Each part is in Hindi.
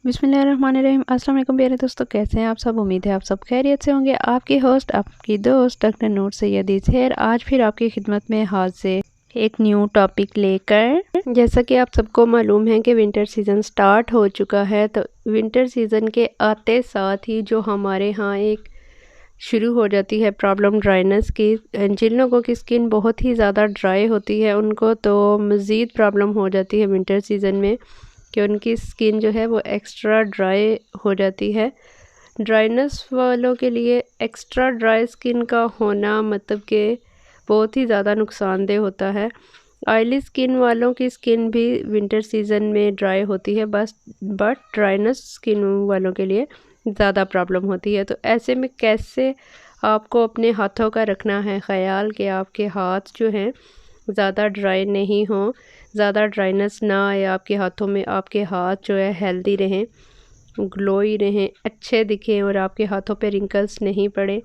बिस्मिल्लाहिर्रहमानिर्रहीम। अस्सलाम वालेकुम प्यारे दोस्तों, कैसे हैं आप सब। उम्मीद है आप सब खैरियत से होंगे। आपकी होस्ट आपकी दोस्त डॉक्टर नूर सैयदी खैर आज फिर आपकी खिदमत में हाजिर एक न्यू टॉपिक लेकर। जैसा कि आप सबको मालूम है कि विंटर सीज़न स्टार्ट हो चुका है, तो विंटर सीज़न के आते साथ ही जो हमारे यहाँ एक शुरू हो जाती है प्रॉब्लम ड्राइनेस की। जिन लोगों की स्किन बहुत ही ज़्यादा ड्राई होती है उनको तो मज़ीद प्रॉब्लम हो जाती है विंटर सीज़न में कि उनकी स्किन जो है वो एक्स्ट्रा ड्राई हो जाती है। ड्राइनेस वालों के लिए एक्स्ट्रा ड्राई स्किन का होना मतलब कि बहुत ही ज़्यादा नुकसानदेह होता है। ऑयली स्किन वालों की स्किन भी विंटर सीज़न में ड्राई होती है बट ड्राइनेस स्किन वालों के लिए ज़्यादा प्रॉब्लम होती है। तो ऐसे में कैसे आपको अपने हाथों का रखना है ख्याल कि आपके हाथ जो हैं ज़्यादा ड्राई नहीं हों, ज़्यादा ड्राइनेस ना आए आपके हाथों में, आपके हाथ जो है हेल्दी रहें, ग्लोई रहें, अच्छे दिखें और आपके हाथों पे रिंकल्स नहीं पड़े।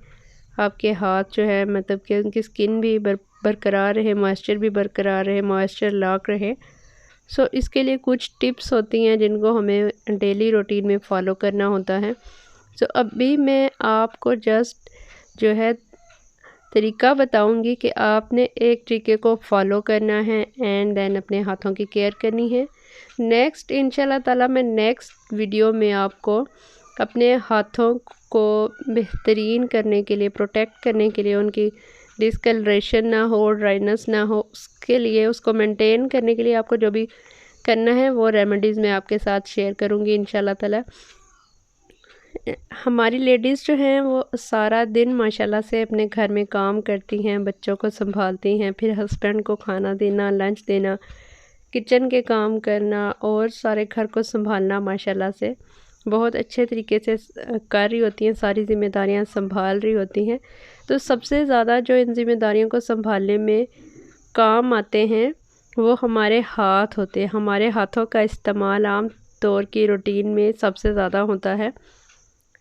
आपके हाथ जो है मतलब कि उनकी स्किन भी बरकरार रहे, मॉइस्चर भी बरकरार रहे, मॉइस्चर लॉक रहे। सो इसके लिए कुछ टिप्स होती हैं जिनको हमें डेली रूटीन में फ़ॉलो करना होता है। सो अभी मैं आपको जस्ट जो है तरीका बताऊंगी कि आपने एक तरीके को फॉलो करना है एंड देन अपने हाथों की केयर करनी है। नेक्स्ट इंशाल्लाह ताला मैं नेक्स्ट वीडियो में आपको अपने हाथों को बेहतरीन करने के लिए, प्रोटेक्ट करने के लिए, उनकी डिस्कलरेशन ना हो, ड्राइनेस ना हो, उसके लिए, उसको मेंटेन करने के लिए आपको जो भी करना है वो रेमेडीज़ मैं आपके साथ शेयर करूँगी इंशाल्लाह ताला। हमारी लेडीज़ जो हैं वो सारा दिन माशाल्लाह से अपने घर में काम करती हैं, बच्चों को संभालती हैं, फिर हस्बैंड को खाना देना, लंच देना, किचन के काम करना और सारे घर को संभालना माशाल्लाह से बहुत अच्छे तरीके से कर रही होती हैं, सारी ज़िम्मेदारियां संभाल रही होती हैं। तो सबसे ज़्यादा जो इन ज़िम्मेदारियों को संभालने में काम आते हैं वो हमारे हाथ होते हैं। हमारे हाथों का इस्तेमाल आम तौर की रूटीन में सबसे ज़्यादा होता है।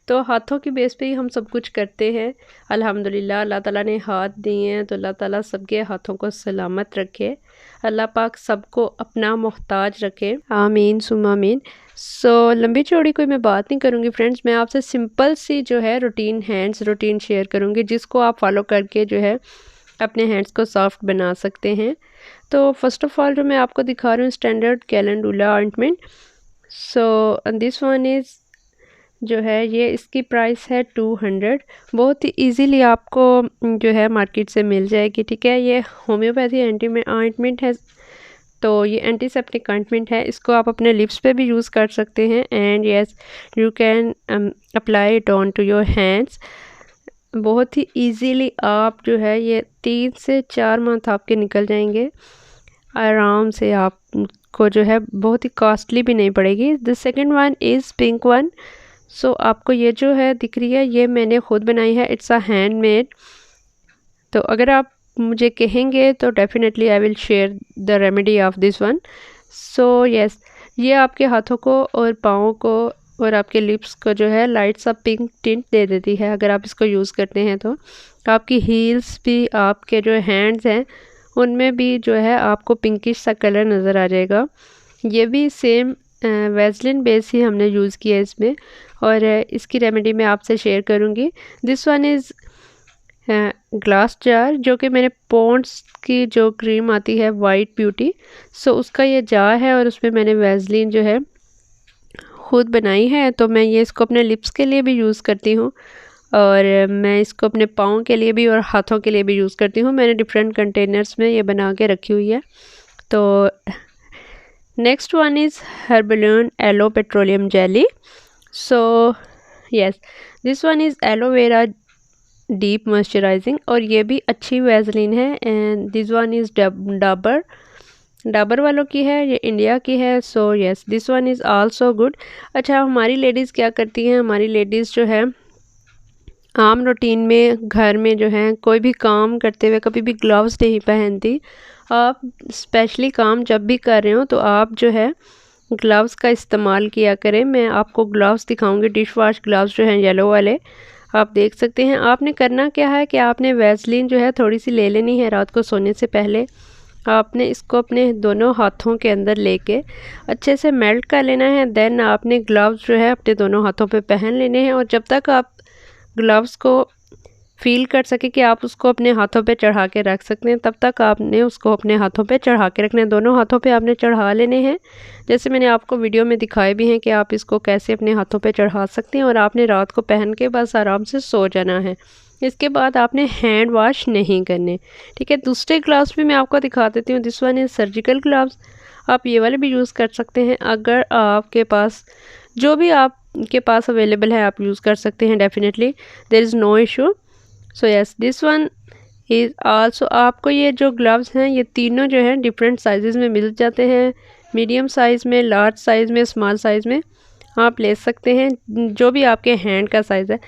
तो हाथों की बेस पे ही हम सब कुछ करते हैं। अल्हम्दुलिल्लाह अल्लाह ताला ने हाथ दिए हैं तो अल्लाह ताला सबके हाथों को सलामत रखे, अल्लाह पाक सबको अपना मोहताज रखे, आमीन सुम्मा आमीन। सो लंबी चौड़ी कोई मैं बात नहीं करूँगी फ्रेंड्स, मैं आपसे सिंपल सी जो है रूटीन हैंड्स रूटीन शेयर करूँगी जिसको आप फॉलो करके जो है अपने हैंड्स को सॉफ्ट बना सकते हैं। तो फर्स्ट ऑफ़ ऑल जो मैं आपको दिखा रही हूँ standard calendula ointment. So this one is जो है ये इसकी प्राइस है 200। बहुत ही इजीली आपको जो है मार्केट से मिल जाएगी, ठीक है। ये होम्योपैथी एंटी ऑइंटमेंट है, तो ये एंटीसेप्टिक ऑइंटमेंट है। इसको आप अपने लिप्स पे भी यूज़ कर सकते हैं and yes you can apply it on to your hands. बहुत ही इजीली आप जो है ये 3 से 4 मंथ आपके निकल जाएंगे आराम से। आपको जो है बहुत ही कॉस्टली भी नहीं पड़ेगी। The second one is pink one. So आपको ये जो है दिख रही है ये मैंने ख़ुद बनाई है, इट्स अ हैंडमेड। तो अगर आप मुझे कहेंगे तो definitely I will share the remedy of this one. So yes ये आपके हाथों को और पाँव को और आपके लिप्स को जो है लाइट सा पिंक टिंट दे देती है अगर आप इसको यूज़ करते हैं। तो आपकी हील्स भी, आपके जो हैंड्स हैं उनमें भी जो है आपको पिंकिश सा कलर नज़र आ जाएगा। ये भी सेम वैसलिन बेस ही हमने यूज़ किया है इसमें और इसकी रेमेडी मैं आपसे शेयर करूँगी। This one is glass jar, जो कि मैंने पॉन्ड्स की जो क्रीम आती है वाइट ब्यूटी, सो उसका ये जार है और उसमें मैंने वैसलिन जो है ख़ुद बनाई है। तो मैं ये इसको अपने लिप्स के लिए भी यूज़ करती हूँ और मैं इसको अपने पाँव के लिए भी और हाथों के लिए भी यूज़ करती हूँ। मैंने डिफरेंट कंटेनर्स में ये बना के रखी हुई है। तो नेक्स्ट वन इज़ हर्बलून aloe petroleum jelly. So yes this one is aloe vera deep moisturising और ये भी अच्छी वैसलीन है and this one is Dabur वालों की है, ये इंडिया की है। So yes this one is also good. अच्छा हमारी लेडीज़ क्या करती हैं, हमारी लेडीज़ जो है आम रूटीन में घर में जो है कोई भी काम करते हुए कभी भी ग्लव्स नहीं पहनती। आप स्पेशली काम जब भी कर रहे हो तो आप जो है ग्लव्स का इस्तेमाल किया करें। मैं आपको ग्लव्स दिखाऊंगी, डिश वॉश ग्लव्स जो हैं येलो वाले, आप देख सकते हैं। आपने करना क्या है कि आपने वैसलीन जो है थोड़ी सी ले लेनी है रात को सोने से पहले आपने इसको अपने दोनों हाथों के अंदर लेके अच्छे से मेल्ट कर लेना है। देन आपने ग्लव्स जो है अपने दोनों हाथों पे पहन लेने हैं और जब तक आप ग्लव्स को फील कर सके कि आप उसको अपने हाथों पे चढ़ा के रख सकते हैं, तब तक आपने उसको अपने हाथों पे चढ़ा के रखना है। दोनों हाथों पे आपने चढ़ा लेने हैं, जैसे मैंने आपको वीडियो में दिखाए भी हैं कि आप इसको कैसे अपने हाथों पे चढ़ा सकते हैं। और आपने रात को पहन के बस आराम से सो जाना है। इसके बाद आपने हैंड वॉश नहीं करने, ठीक है। दूसरे ग्लव्स भी मैं आपको दिखा देती हूँ। This one is surgical gloves. आप ये वाले भी यूज़ कर सकते हैं। अगर आपके पास जो भी आपके पास अवेलेबल है आप यूज़ कर सकते हैं, definitely there is no issue. So yes, this one is also. आपको ये जो ग्लव्स हैं ये तीनों जो है डिफरेंट साइज़ में मिल जाते हैं। मीडियम साइज़ में, लार्ज साइज़ में, स्मॉल साइज़ में आप ले सकते हैं, जो भी आपके हैंड का साइज़ है।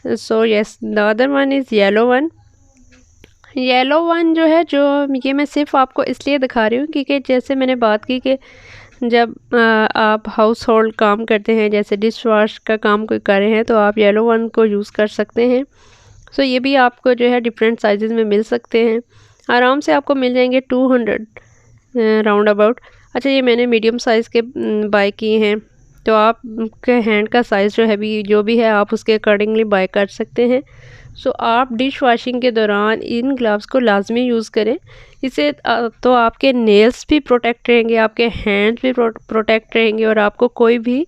So yes, the other one is yellow one. Yellow one जो है, जो ये मैं सिर्फ आपको इसलिए दिखा रही हूँ क्योंकि जैसे मैंने बात की कि जब आप हाउस होल्ड काम करते हैं, जैसे डिश वॉश का काम कोई कर रहे हैं, तो आप येलो वन को यूज़ कर सकते हैं। सो ये भी आपको जो है डिफरेंट साइजेस में मिल सकते हैं, आराम से आपको मिल जाएंगे 200 राउंड अबाउट। अच्छा, ये मैंने मीडियम साइज़ के बाय किए हैं, तो आपके हैंड का साइज़ जो है भी जो भी है आप उसके अकॉर्डिंगली बाय कर सकते हैं। सो आप डिश वॉशिंग के दौरान इन ग्लव्स को लाजमी यूज़ करें। इससे तो आपके नेल्स भी प्रोटेक्ट रहेंगे, आपके हैंड्स भी प्रोटेक्ट रहेंगे और आपको कोई भी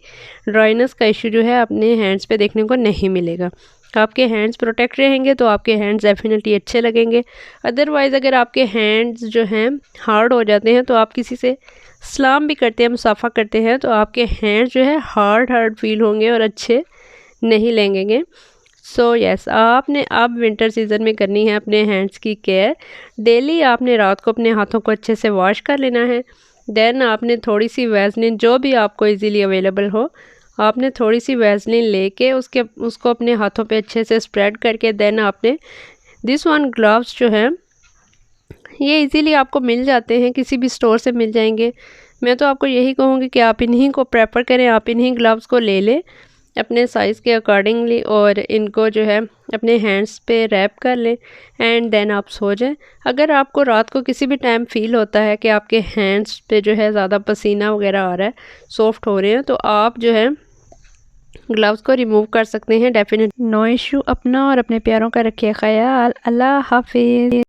ड्राइनेस का इशू जो है अपने हैंड्स पे देखने को नहीं मिलेगा। आपके हैंड्स प्रोटेक्ट रहेंगे तो आपके हैंड्स डेफिनेटली अच्छे लगेंगे। अदरवाइज़ अगर आपके हैंड्स जो हैं हार्ड हो जाते हैं, तो आप किसी से सलाम भी करते हैं, मुसाफा करते हैं, तो आपके हैंड्स जो है हार्ड फील होंगे और अच्छे नहीं लगेंगे। सो यस, आपने अब विंटर सीज़न में करनी है अपने हैंड्स की केयर। डेली आपने रात को अपने हाथों को अच्छे से वॉश कर लेना है। देन आपने थोड़ी सी वैसलीन, जो भी आपको इजीली अवेलेबल हो, आपने थोड़ी सी वैसलीन लेके उसको अपने हाथों पे अच्छे से स्प्रेड करके देन आपने दिस वन ग्लव्स जो है ये इजीली आपको मिल जाते हैं, किसी भी स्टोर से मिल जाएंगे। मैं तो आपको यही कहूँगी कि आप इन्हीं को प्रेफर करें, आप इन्हीं ग्लव्स को ले लें अपने साइज़ के अकॉर्डिंगली और इनको जो है अपने हैंड्स पे रैप कर लें एंड देन आप सो जाएं। अगर आपको रात को किसी भी टाइम फ़ील होता है कि आपके हैंड्स पे जो है ज़्यादा पसीना वगैरह आ रहा है, सॉफ्ट हो रहे हैं, तो आप जो है ग्लव्स को रिमूव कर सकते हैं। Definite no issue. अपना और अपने प्यारों का रखिए ख्याल। अल्लाह हाफिज़।